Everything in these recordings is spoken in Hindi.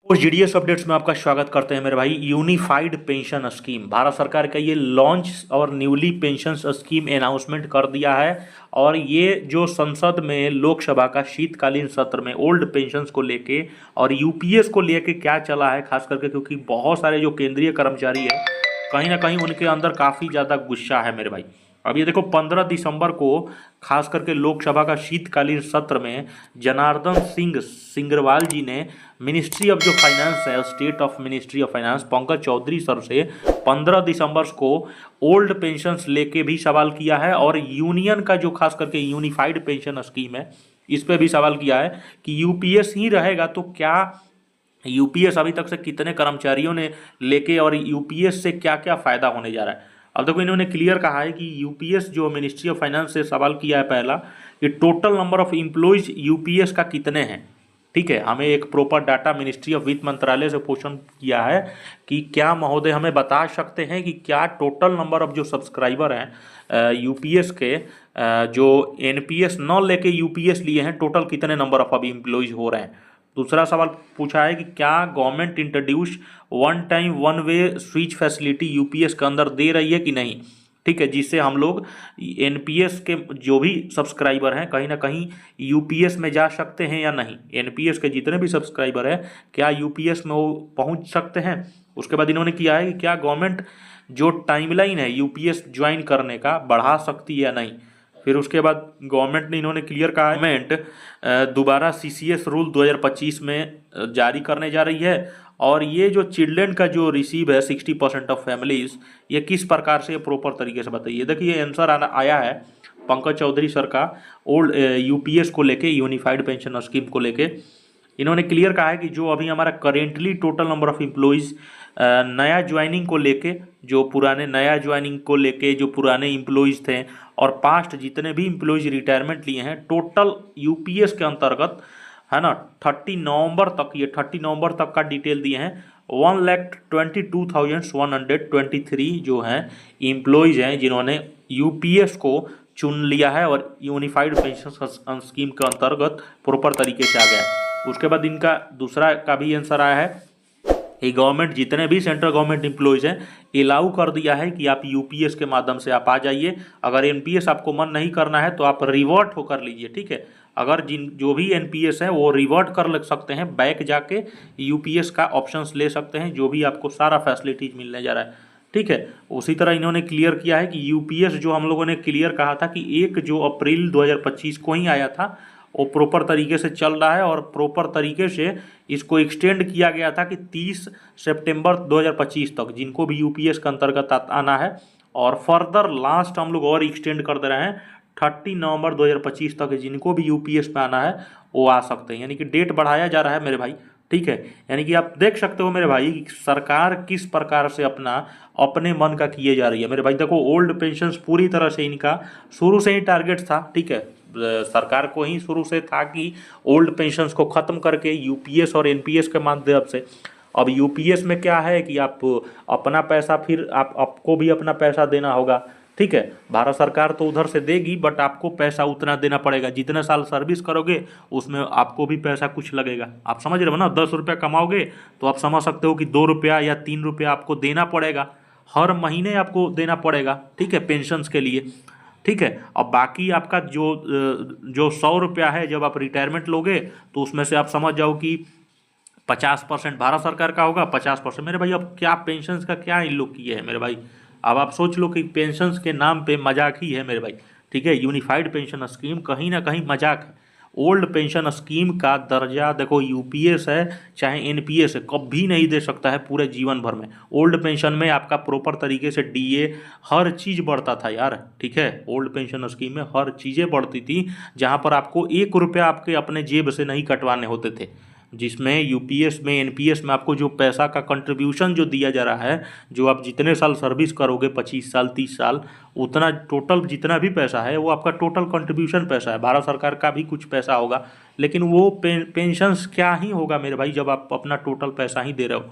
उस जीडीएस अपडेट्स में आपका स्वागत करते हैं मेरे भाई। यूनिफाइड पेंशन स्कीम भारत सरकार का ये लॉन्च और न्यूली पेंशन स्कीम अनाउंसमेंट कर दिया है। और ये जो संसद में लोकसभा का शीतकालीन सत्र में ओल्ड पेंशन्स को लेके और यूपीएस को लेके क्या चला है, खास करके क्योंकि बहुत सारे जो केंद्रीय कर्मचारी है कहीं ना कहीं उनके अंदर काफ़ी ज़्यादा गुस्सा है मेरे भाई। अब ये देखो 15 दिसंबर को खास करके लोकसभा का शीतकालीन सत्र में जनार्दन सिंह सिंगरवाल जी ने मिनिस्ट्री ऑफ जो फाइनेंस है, state of ministry of finance Pankaj Chaudhary sir से 15 दिसंबर को ओल्ड पेंशन्स लेके भी सवाल किया है। और यूनियन का जो खास करके यूनिफाइड पेंशन स्कीम है इस पर भी सवाल किया है कि यूपीएस ही रहेगा तो क्या यूपीएस अभी तक से कितने कर्मचारियों ने लेके और यूपीएस से क्या क्या फ़ायदा होने जा रहा है। अब देखो इन्होंने क्लियर कहा है कि यूपीएस जो मिनिस्ट्री ऑफ फाइनेंस से सवाल किया है पहला कि total number of employees UPS का कितने हैं। ठीक है, हमें एक प्रॉपर डाटा मिनिस्ट्री ऑफ वित्त मंत्रालय से क्वेश्चन किया है कि क्या महोदय हमें बता सकते हैं कि क्या टोटल नंबर ऑफ जो सब्सक्राइबर हैं यूपीएस के जो एनपीएस न लेके यूपीएस लिए हैं टोटल कितने नंबर ऑफ अभी एम्प्लॉयज़ हो रहे हैं। दूसरा सवाल पूछा है कि क्या government introduce one time one way switch facility UPS के अंदर दे रही है कि नहीं। ठीक है, जिससे हम लोग एनपीएस के जो भी सब्सक्राइबर हैं कहीं ना कहीं यूपीएस में जा सकते हैं या नहीं। एनपीएस के जितने भी सब्सक्राइबर हैं क्या यूपीएस में वो पहुंच सकते हैं। उसके बाद इन्होंने किया है कि क्या गवर्नमेंट जो टाइमलाइन है यूपीएस ज्वाइन करने का बढ़ा सकती है या नहीं। फिर उसके बाद गवर्नमेंट ने इन्होंने क्लियर कहा गवर्नमेंट दोबारा सीसीएस रूल 2025 में जारी करने जा रही है। और ये जो चिल्ड्रेन का जो रिसीव है 60% ऑफ फैमिलीज, ये किस प्रकार से प्रॉपर तरीके से बताइए। देखिए आंसर आया है पंकज चौधरी सर का ओल्ड यूपीएस को लेके, यूनिफाइड पेंशन स्कीम को लेके। इन्होंने क्लियर कहा है कि जो अभी हमारा currently total number of employees नया ज्वाइनिंग को लेके, जो पुराने नया ज्वाइनिंग को लेके जो पुराने एम्प्लॉयज़ थे और पास्ट जितने भी एम्प्लॉयज़ रिटायरमेंट लिए हैं टोटल यूपीएस के अंतर्गत है ना 30 नवंबर तक, ये 30 नवंबर तक का डिटेल दिए हैं। 1,22,123 जो हैं एम्प्लॉयज़ हैं जिन्होंने यूपीएस को चुन लिया है और यूनिफाइड पेंशन स्कीम के अंतर्गत प्रॉपर तरीके से आ गया है। उसके बाद इनका दूसरा का भी आंसर आया है कि गवर्नमेंट जितने भी सेंट्रल गवर्नमेंट एम्प्लॉयज़ हैं अलाउ कर दिया है कि आप यूपीएस के माध्यम से आप आ जाइए। अगर एनपीएस आपको मन नहीं करना है तो आप रिवर्ट होकर लीजिए। ठीक है, अगर जो भी एनपीएस है वो रिवर्ट कर लग सकते हैं, बैक जाके यूपीएस का ऑप्शंस ले सकते हैं, जो भी आपको सारा फैसिलिटीज मिलने जा रहा है। ठीक है, उसी तरह इन्होंने क्लियर किया है कि यूपीएस जो हम लोगों ने क्लियर कहा था कि 1 जो अप्रैल 2025 को ही आया था वो प्रॉपर तरीके से चल रहा है और प्रॉपर तरीके से इसको एक्सटेंड किया गया था कि 30 सितंबर 2025 तक जिनको भी यूपीएस के अंतर्गत आना है। और फर्दर लास्ट हम लोग और एक्सटेंड कर दे रहे हैं 30 नवंबर 2025 तक जिनको भी यूपीएस में आना है वो आ सकते हैं, यानी कि डेट बढ़ाया जा रहा है मेरे भाई। ठीक है, यानी कि आप देख सकते हो मेरे भाई कि सरकार किस प्रकार से अपने मन का किए जा रही है मेरे भाई। देखो ओल्ड पेंशन पूरी तरह से इनका शुरू से ही टारगेट था। ठीक है, सरकार को ही शुरू से था कि ओल्ड पेंशन्स को ख़त्म करके यूपीएस और एनपीएस के माध्यम से। अब यूपीएस में क्या है कि आप अपना पैसा फिर आपको भी अपना पैसा देना होगा। ठीक है, भारत सरकार तो उधर से देगी बट आपको पैसा उतना देना पड़ेगा, जितने साल सर्विस करोगे उसमें आपको भी पैसा कुछ लगेगा। आप समझ रहे हो ना, 10 रुपया कमाओगे तो आप समझ सकते हो कि 2 रुपया या 3 रुपया आपको देना पड़ेगा, हर महीने आपको देना पड़ेगा। ठीक है, पेंशन्स के लिए। ठीक है, अब बाकी आपका जो 100 रुपया है जब आप रिटायरमेंट लोगे तो उसमें से आप समझ जाओ कि 50% भारत सरकार का होगा, 50% मेरे भाई। अब क्या पेंशन का क्या इन लोग किए हैं मेरे भाई। अब आप सोच लो कि पेंशन के नाम पे मजाक ही है मेरे भाई। ठीक है, यूनिफाइड पेंशन स्कीम कहीं ना कहीं मजाक है। ओल्ड पेंशन स्कीम का दर्जा देखो यूपीएस है चाहे एनपीएस है कभी नहीं दे सकता है पूरे जीवन भर में। ओल्ड पेंशन में आपका प्रॉपर तरीके से डीए हर चीज़ बढ़ता था यार। ठीक है, ओल्ड पेंशन स्कीम में हर चीज़ें बढ़ती थी, जहाँ पर आपको 1 रुपया आपके अपने जेब से नहीं कटवाने होते थे। जिसमें यूपीएस में एनपीएस में आपको जो पैसा का कंट्रीब्यूशन जो दिया जा रहा है, जो आप जितने साल सर्विस करोगे 25 साल 30 साल, उतना टोटल जितना भी पैसा है वो आपका टोटल कंट्रीब्यूशन पैसा है। भारत सरकार का भी कुछ पैसा होगा लेकिन वो पेंशन्स क्या ही होगा मेरे भाई जब आप अपना टोटल पैसा ही दे रहे हो।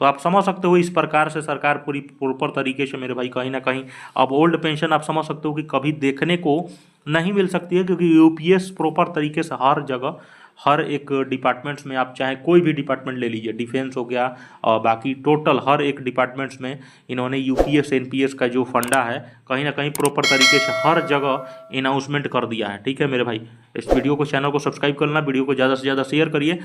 तो आप समझ सकते हो इस प्रकार से सरकार पूरी प्रॉपर तरीके से मेरे भाई कहीं ना कहीं अब ओल्ड पेंशन आप समझ सकते हो कि कभी देखने को नहीं मिल सकती है, क्योंकि यूपीएस प्रॉपर तरीके से हर जगह हर एक डिपार्टमेंट्स में, आप चाहे कोई भी डिपार्टमेंट ले लीजिए, डिफेंस हो गया और बाकी टोटल हर एक डिपार्टमेंट्स में इन्होंने यूपीएस एनपीएस का जो फंडा है कहीं ना कहीं प्रॉपर तरीके से हर जगह अनाउंसमेंट कर दिया है। ठीक है मेरे भाई, इस वीडियो को, चैनल को सब्सक्राइब करना, वीडियो को ज़्यादा से ज़्यादा शेयर करिए।